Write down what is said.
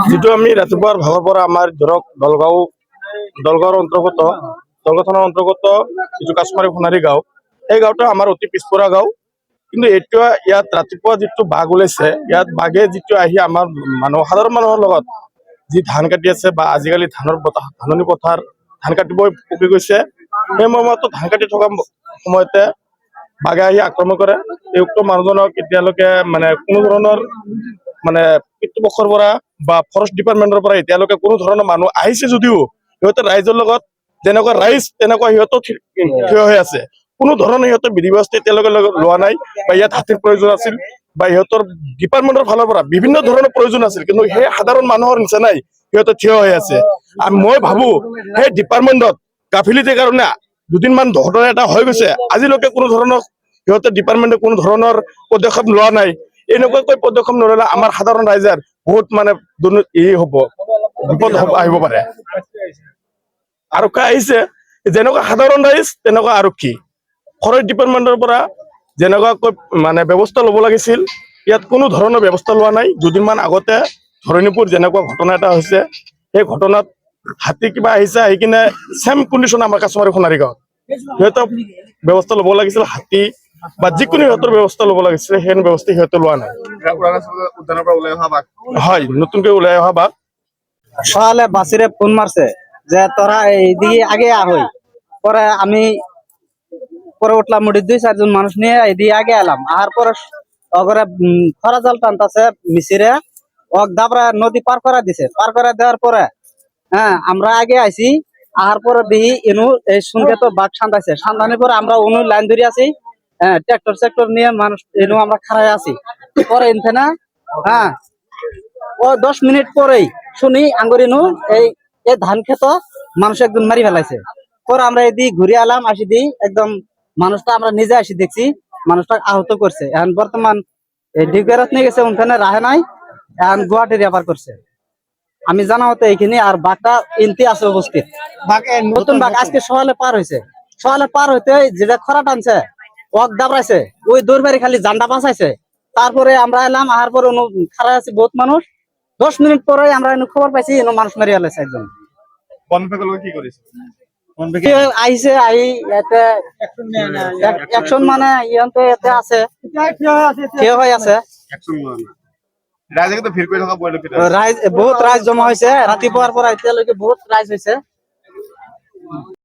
যিটো আমি ৰাতিপুৱাৰ ভাগৰ পৰা আমাৰ ধৰক দলগাঁৱৰ অন্তৰ্গত দলগাঁও থানাৰ অন্তৰ্গত যিটো কাছমাৰী সোণাৰী গাঁও, এই গাঁওটো আমাৰ অতি পিছপৰা গাঁও। কিন্তু এতিয়া ইয়াত ৰাতিপুৱা যিটো বাঘ ওলাইছে, ইয়াত বাঘে যিটো আহি আমাৰ সাধাৰণ মানুহৰ লগত যি ধান কাটি আছে বা আজিকালি ধাননি পথাৰ ধান কাটিব পকি গৈছে, সেই সময়তো ধান কাটি থকা সময়তে বাঘে আহি আক্ৰমণ কৰে। এই উক্ত মানুহজনক এতিয়ালৈকে কোনো ধৰণৰ কৰ্তৃপক্ষৰ পৰা বা ফৰেষ্ট ডিপাৰ্টমেন্টৰ পৰা এতিয়ালৈকে কোনো ধৰণৰ মানুহ আহিছে যদিও সিহঁতে ৰাইজৰ লগত যেনেকুৱা ৰাইজ তেনেকুৱা সিহঁতো থিয় হৈ আছে। কোনো ধৰণৰ সিহঁতৰ বিধি ব্যৱস্থা এতিয়ালৈকে লোৱা নাই, বা ইয়াত হাতীৰ প্ৰয়োজন আছিল বা সিহঁতৰ ডিপাৰ্টমেন্টৰ ফালৰ পৰা বিভিন্ন ধৰণৰ প্ৰয়োজন আছিল, কিন্তু সেই সাধাৰণ মানুহৰ নিচিনাই সিহঁতে থিয় হৈ আছে। আৰু মই ভাবো সেই ডিপাৰ্টমেন্টত গাফিলতিৰ কাৰণে দুদিনমান ঘটনা এটা হৈ গৈছে, আজিলৈকে কোনো ধৰণৰ সিহঁতে ডিপাৰ্টমেন্টে কোনো ধৰণৰ পদক্ষেপ লোৱা নাই। এনেকুৱাকৈ পদক্ষেপ নললে আমাৰ সাধাৰণ ৰাইজৰ বহুত হ'ব বিপদ আহিব পাৰে। আৰক্ষী আহিছে, যেনেকুৱা সাধাৰণ ৰাইজ তেনেকুৱা আৰক্ষী। ফৰেষ্ট ডিপাৰ্টমেন্টৰ পৰা যেনেকুৱাকৈ ব্যৱস্থা ল'ব লাগিছিল, ইয়াত কোনো ধৰণৰ ব্যৱস্থা লোৱা নাই। দুদিনমান আগতে ধৰণীপুৰ যেনেকুৱা ঘটনা এটা হৈছে, সেই ঘটনাত হাতী কিবা আহিছে, আহি কিনে ছেম কণ্ডিশ্যন আমাৰ কাছমাৰী সোণাৰী গাঁৱত। সিহঁতৰ ব্যৱস্থা ল'ব লাগিছিল, হাতী বা যিকোনো সিহঁতৰ ব্যৱস্থা ল'ব লাগিছিল, সেই ব্যৱস্থা সিহঁতে লোৱা নাই। হয়, নতুনকৈ ওলাই অহা বাঘ। সকালে বাসিরে ফোন মারছে যে তোরা এইদিকে আগে আহই। পরে আমি পরে উঠলাম, মুড়ি 2-4 জন মানুষ নিয়ে এইদিকে আগে এলাম। আহার পরে অগরে খরা জাল টানতাছে মিছিরে দাবরা নদী পার করে দিছে। পার করে দেওয়ার পরে আমরা আগে আইছি। আহার পরে দিই ইনু এই সঙ্গে তো বাঘ সান্দাইছে। সান্দানোর পরে আমরা উনু লাইন ধরে আছি, ট্রাক্টর সেক্টর নিয়ে মানুষ ইনু আমরা খাড়াই আছি। পরে ইনথানা 10 মিনিট পরেই শুনি আঙ্গুরিনু এই ধান ক্ষেত মানুষ একজন মারি ফেলাইছে। পরে আমরা এদিকে ঘুরে আলাম, আসি দিই একদম মানুষটা আমরা নিজে আসি দেখছি মানুষটা আহত করছে। এখন বর্তমান ডিগারত নিয়ে গেছে, ওখানে রাহে নাই, এখন গুয়াহাটি রেফার করছে। আমি জানা মতো এইখানে। আর বাঘটা ইনতে আছে উপস্থিত, নতুন বাঘ আজকে সকালে পার হয়েছে। সকালে পার হইতে যেটা খরা টানছে দাবড়াইছে, ওই দৌড়বাড়ি খালি জান্ডা বাঁচাইছে। তারপরে আমরা এলাম, আহার পরে খারাপ আছে বহুত মানুষ। 10 মিনিট পরে আমরা খবর পাইছি মানুষ মারি ফেলেছে একজন। কি করেছে আইছে অ্যাকশন ইয়াতে এতে আছে, থিয় হয়ে আছে। বহুত রাইজ জমা হয়েছে, রাতিপুয়ার পর এতিয়ালৈকে বহুত রাইজ হয়েছে।